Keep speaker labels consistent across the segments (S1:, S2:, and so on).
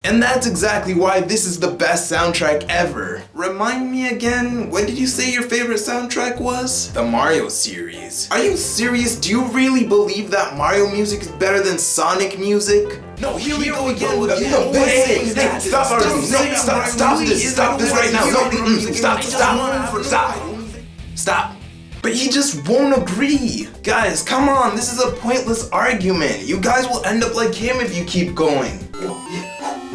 S1: And that's exactly why this is the best soundtrack ever. Remind me again, what did you say your favorite soundtrack was? The Mario series. Are you serious? Do you really believe that Mario music is better than Sonic music? No, here we go again with stop this right now. Stop. But he just won't agree. Guys, come on, this is a pointless argument. You guys will end up like him if you keep going.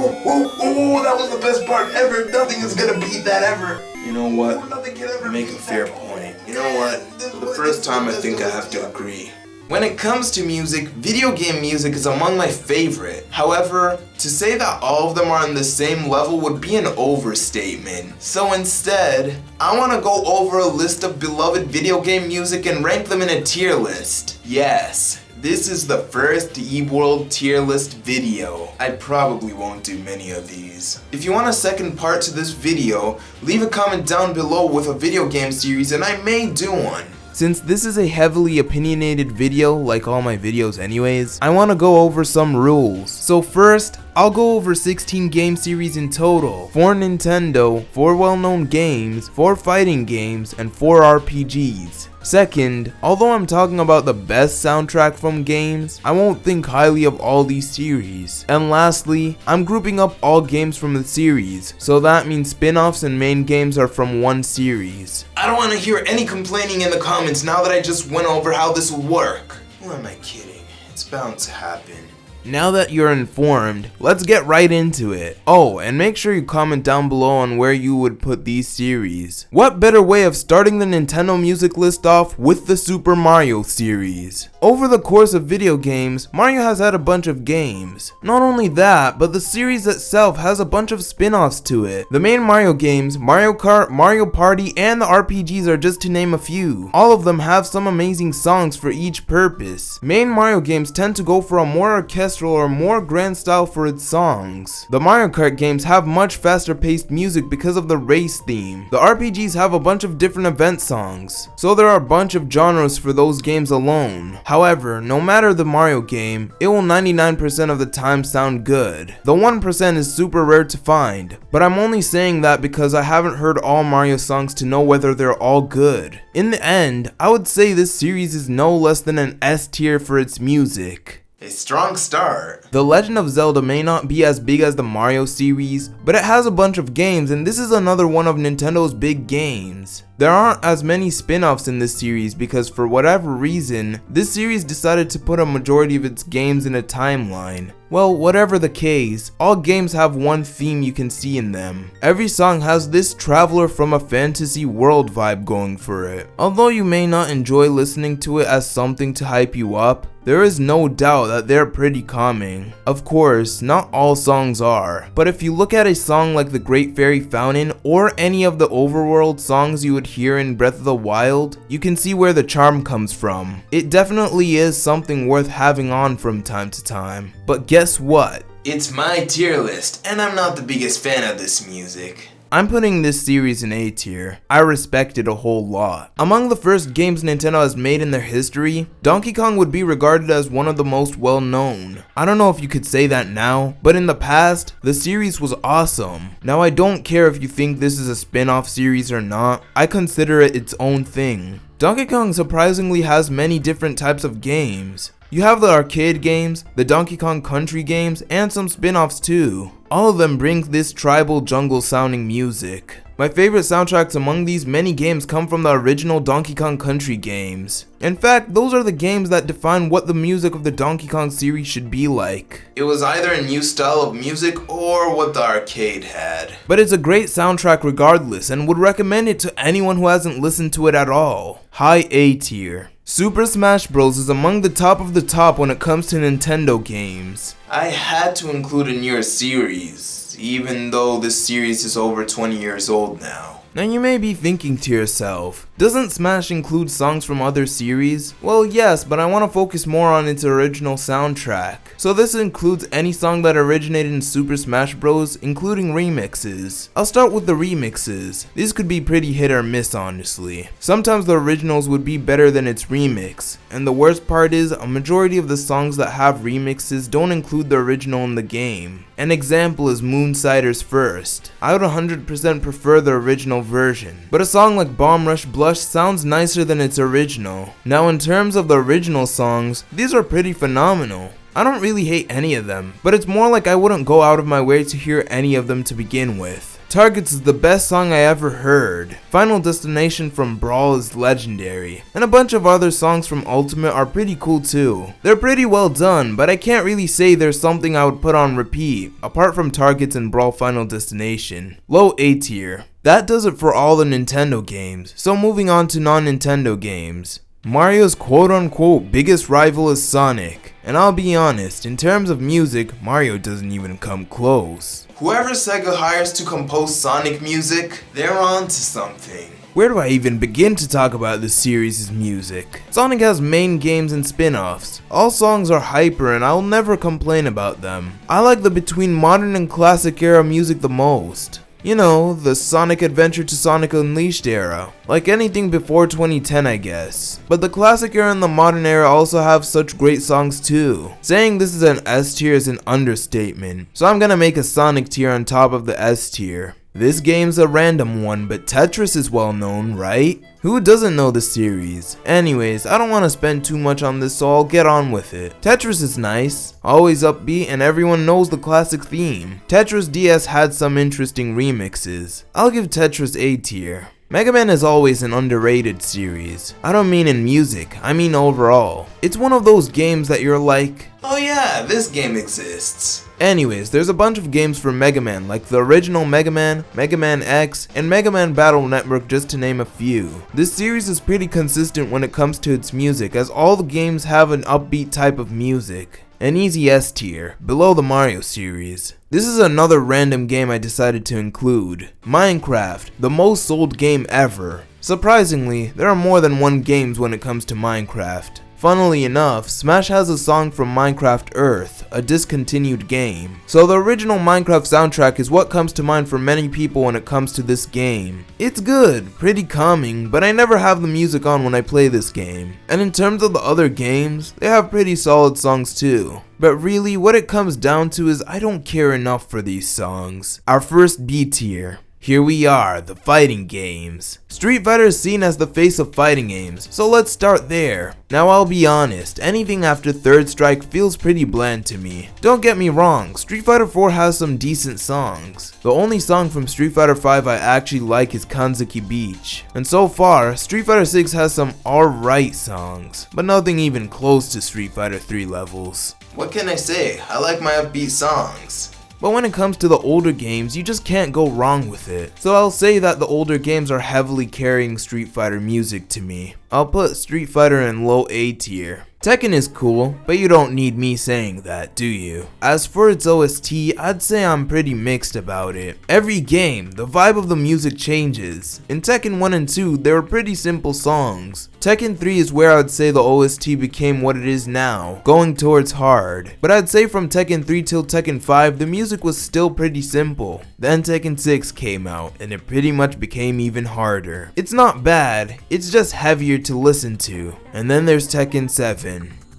S1: Oh, that was the best part ever. Nothing is gonna beat that ever. You know what? You make a fair point. You know what? For the first time, I think I have to agree. When it comes to music, video game music is among my favorite. However, to say that all of them are on the same level would be an overstatement. So instead, I want to go over a list of beloved video game music and rank them in a tier list. Yes, this is the first Eebworld tier list video. I probably won't do many of these. If you want a second part to this video, leave a comment down below with a video game series and I may do one. Since this is a heavily opinionated video, like all my videos anyways, I want to go over some rules. So first, I'll go over 16 game series in total, 4 Nintendo, 4 well-known games, 4 fighting games, and 4 RPGs. Second, although I'm talking about the best soundtrack from games, I won't think highly of all these series. And lastly, I'm grouping up all games from the series, so that means spin-offs and main games are from one series. I don't want to hear any complaining in the comments now that I just went over how this will work. Who am I kidding? It's bound to happen. Now that you're informed, let's get right into it. Oh, and make sure you comment down below on where you would put these series. What better way of starting the Nintendo music list off with the Super Mario series? Over the course of video games, Mario has had a bunch of games. Not only that, but the series itself has a bunch of spin-offs to it. The main Mario games, Mario Kart, Mario Party, and the RPGs are just to name a few. All of them have some amazing songs for each purpose. Main Mario games tend to go for a more orchestral or more grand style for its songs. The Mario Kart games have much faster paced music because of the race theme. The RPGs have a bunch of different event songs, so there are a bunch of genres for those games alone. However, no matter the Mario game, it will 99% of the time sound good. The 1% is super rare to find, but I'm only saying that because I haven't heard all Mario songs to know whether they're all good. In the end, I would say this series is no less than an S tier for its music. A strong start. The Legend of Zelda may not be as big as the Mario series, but it has a bunch of games and this is another one of Nintendo's big games. There aren't as many spin-offs in this series because for whatever reason, this series decided to put a majority of its games in a timeline. Well, whatever the case, all games have one theme you can see in them. Every song has this traveler from a fantasy world vibe going for it. Although you may not enjoy listening to it as something to hype you up, there is no doubt that they're pretty calming. Of course, not all songs are, but if you look at a song like The Great Fairy Fountain or any of the overworld songs you would hear in Breath of the Wild, you can see where the charm comes from. It definitely is something worth having on from time to time. But guess what? It's my tier list, and I'm not the biggest fan of this music. I'm putting this series in A tier. I respect it a whole lot. Among the first games Nintendo has made in their history, Donkey Kong would be regarded as one of the most well known. I don't know if you could say that now, but in the past, the series was awesome. Now I don't care if you think this is a spin-off series or not, I consider it its own thing. Donkey Kong surprisingly has many different types of games. You have the arcade games, the Donkey Kong Country games, and some spin-offs too. All of them bring this tribal jungle sounding music. My favorite soundtracks among these many games come from the original Donkey Kong Country games. In fact, those are the games that define what the music of the Donkey Kong series should be like. It was either a new style of music or what the arcade had. But it's a great soundtrack regardless and would recommend it to anyone who hasn't listened to it at all. High A tier. Super Smash Bros. Is among the top of the top when it comes to Nintendo games. I had to include a newer series, even though this series is over 20 years old now. Now you may be thinking to yourself, Doesn't Smash include songs from other series? Well, yes, but I want to focus more on its original soundtrack. So this includes any song that originated in Super Smash Bros, including remixes. I'll start with the remixes. These could be pretty hit or miss, honestly. Sometimes the originals would be better than its remix, and the worst part is a majority of the songs that have remixes don't include the original in the game. An example is Moonsider's First. I would 100% prefer the original version, but a song like Bomb Rush Blush sounds nicer than its original. Now in terms of the original songs, these are pretty phenomenal. I don't really hate any of them, but it's more like I wouldn't go out of my way to hear any of them to begin with. Targets is the best song I ever heard. Final Destination from Brawl is legendary, and a bunch of other songs from Ultimate are pretty cool too. They're pretty well done, but I can't really say there's something I would put on repeat, apart from Targets and Brawl Final Destination. Low A tier. That does it for all the Nintendo games, so moving on to non-Nintendo games. Mario's quote-unquote biggest rival is Sonic, and I'll be honest, in terms of music, Mario doesn't even come close. Whoever Sega hires to compose Sonic music, they're on to something. Where do I even begin to talk about this series' music? Sonic has main games and spin-offs. All songs are hyper and I'll never complain about them. I like the between modern and classic era music the most. You know, the Sonic Adventure to Sonic Unleashed era. Like anything before 2010, I guess. But the classic era and the modern era also have such great songs too. Saying this is an S tier is an understatement, so I'm gonna make a Sonic tier on top of the S tier. This game's a random one, but Tetris is well known, right? Who doesn't know the series? Anyways, I don't want to spend too much on this, so I'll get on with it. Tetris is nice, always upbeat, and everyone knows the classic theme. Tetris DS had some interesting remixes. I'll give Tetris A tier. Mega Man is always an underrated series. I don't mean in music, I mean overall. It's one of those games that you're like, oh yeah, this game exists. Anyways, there's a bunch of games for Mega Man, like the original Mega Man, Mega Man X, and Mega Man Battle Network, just to name a few. This series is pretty consistent when it comes to its music, as all the games have an upbeat type of music. An easy S tier, below the Mario series. This is another random game I decided to include. Minecraft, the most sold game ever. Surprisingly, there are more than one games when it comes to Minecraft. Funnily enough, Smash has a song from Minecraft Earth, a discontinued game. So the original Minecraft soundtrack is what comes to mind for many people when it comes to this game. It's good, pretty calming, but I never have the music on when I play this game. And in terms of the other games, they have pretty solid songs too. But really, what it comes down to is I don't care enough for these songs. Our first B tier. Here we are, the fighting games. Street Fighter is seen as the face of fighting games, so let's start there. Now I'll be honest, anything after Third Strike feels pretty bland to me. Don't get me wrong, Street Fighter 4 has some decent songs. The only song from Street Fighter 5 I actually like is Kanzuki Beach. And so far, Street Fighter 6 has some alright songs, but nothing even close to Street Fighter 3 levels. What can I say? I like my upbeat songs. But when it comes to the older games, you just can't go wrong with it. So I'll say that the older games are heavily carrying Street Fighter music to me. I'll put Street Fighter in low A tier. Tekken is cool, but you don't need me saying that, do you? As for its OST, I'd say I'm pretty mixed about it. Every game, the vibe of the music changes. In Tekken 1 and 2, they were pretty simple songs. Tekken 3 is where I'd say the OST became what it is now, going towards hard. But I'd say from Tekken 3 till Tekken 5, the music was still pretty simple. Then Tekken 6 came out, and it pretty much became even harder. It's not bad, it's just heavier to listen to. And then there's Tekken 7.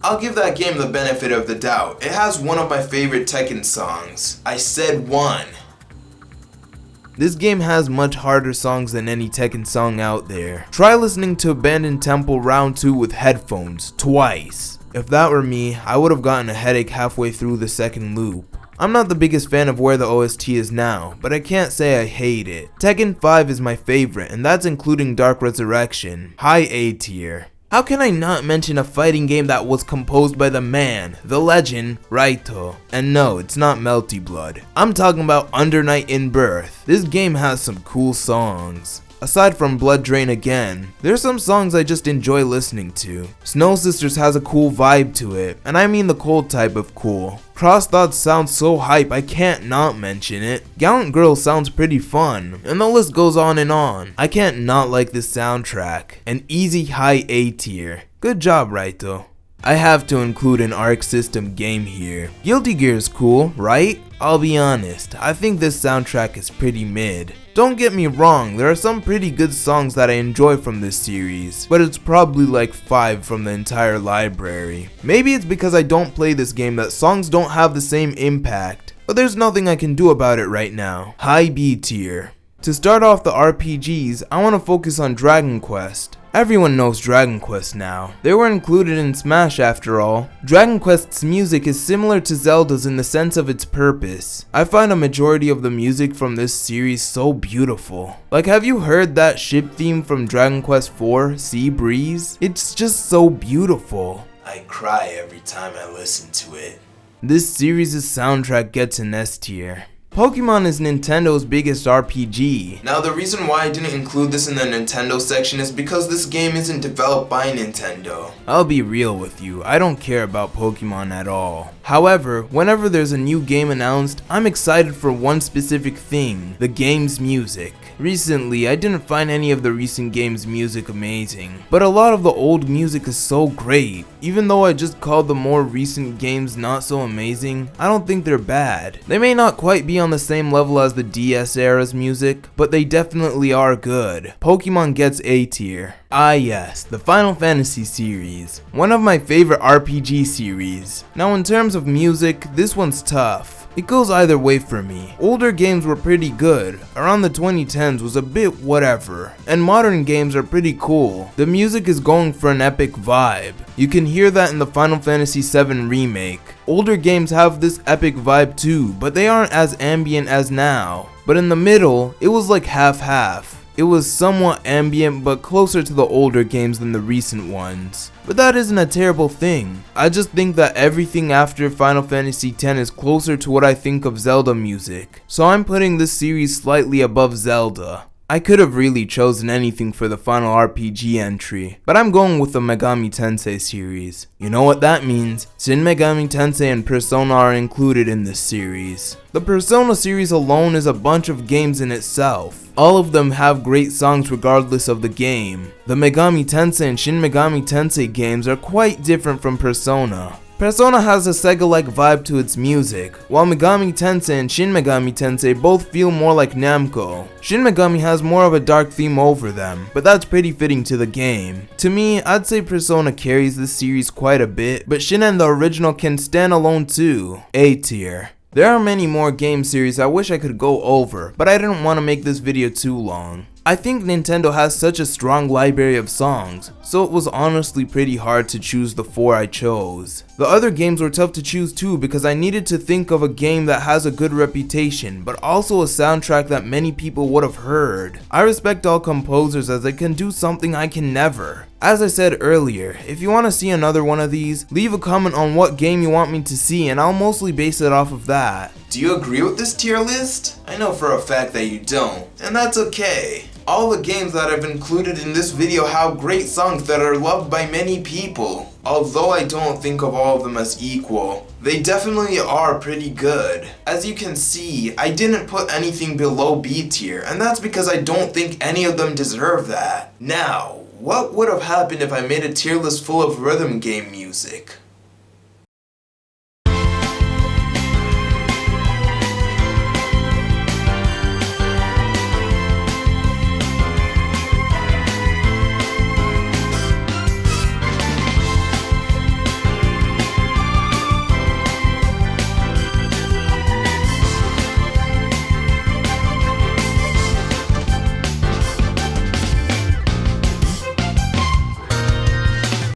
S1: I'll give that game the benefit of the doubt. It has one of my favorite Tekken songs. I said one. This game has much harder songs than any Tekken song out there. Try listening to Abandoned Temple Round 2 with headphones, twice. If that were me, I would have gotten a headache halfway through the second loop. I'm not the biggest fan of where the OST is now, but I can't say I hate it. Tekken 5 is my favorite, and that's including Dark Resurrection. High A tier. How can I not mention a fighting game that was composed by the man, the legend, Raito? And no, it's not Melty Blood. I'm talking about Under Night in Birth. This game has some cool songs. Aside from Blood Drain again, there's some songs I just enjoy listening to. Snow Sisters has a cool vibe to it, and I mean the cold type of cool. Cross Thoughts sounds so hype I can't not mention it. Gallant Girl sounds pretty fun, and the list goes on and on. I can't not like this soundtrack. An easy high A tier. Good job, Raito. I have to include an Arc System game here. Guilty Gear is cool, right? I'll be honest, I think this soundtrack is pretty mid. Don't get me wrong, there are some pretty good songs that I enjoy from this series, but it's probably like 5 from the entire library. Maybe it's because I don't play this game that songs don't have the same impact, but there's nothing I can do about it right now. High B tier. To start off the RPGs, I want to focus on Dragon Quest. Everyone knows Dragon Quest now. They were included in Smash after all. Dragon Quest's music is similar to Zelda's in the sense of its purpose. I find a majority of the music from this series so beautiful. Like, have you heard that ship theme from Dragon Quest IV, Sea Breeze? It's just so beautiful. I cry every time I listen to it. This series' soundtrack gets an S tier. Pokemon is Nintendo's biggest RPG. Now the reason why I didn't include this in the Nintendo section is because this game isn't developed by Nintendo. I'll be real with you, I don't care about Pokemon at all. However, whenever there's a new game announced, I'm excited for one specific thing, the game's music. Recently, I didn't find any of the recent games' music amazing, but a lot of the old music is so great. Even though I just called the more recent games not so amazing, I don't think they're bad. They may not quite be on the same level as the DS era's music, but they definitely are good. Pokemon gets A tier. Ah yes, the Final Fantasy series. One of my favorite RPG series. Now in terms of music, this one's tough. It goes either way for me. Older games were pretty good, around the 2010s was a bit whatever, and modern games are pretty cool. The music is going for an epic vibe. You can hear that in the Final Fantasy VII Remake. Older games have this epic vibe too, but they aren't as ambient as now. But in the middle, it was like half-half. It was somewhat ambient but closer to the older games than the recent ones. But that isn't a terrible thing. I just think that everything after Final Fantasy X is closer to what I think of Zelda music. So I'm putting this series slightly above Zelda. I could have really chosen anything for the final RPG entry, but I'm going with the Megami Tensei series. You know what that means? Shin Megami Tensei and Persona are included in this series. The Persona series alone is a bunch of games in itself. All of them have great songs regardless of the game. The Megami Tensei and Shin Megami Tensei games are quite different from Persona. Persona has a Sega-like vibe to its music, while Megami Tensei and Shin Megami Tensei both feel more like Namco. Shin Megami has more of a dark theme over them, but that's pretty fitting to the game. To me, I'd say Persona carries this series quite a bit, but Shin and the original can stand alone too. A tier. There are many more game series I wish I could go over, but I didn't want to make this video too long. I think Nintendo has such a strong library of songs, so it was honestly pretty hard to choose the 4 I chose. The other games were tough to choose too because I needed to think of a game that has a good reputation, but also a soundtrack that many people would have heard. I respect all composers as they can do something I can never. As I said earlier, if you want to see another one of these, leave a comment on what game you want me to see and I'll mostly base it off of that. Do you agree with this tier list? I know for a fact that you don't, and that's okay. All the games that I've included in this video have great songs that are loved by many people. Although I don't think of all of them as equal, they definitely are pretty good. As you can see, I didn't put anything below B tier, and that's because I don't think any of them deserve that. Now, what would have happened if I made a tier list full of rhythm game music?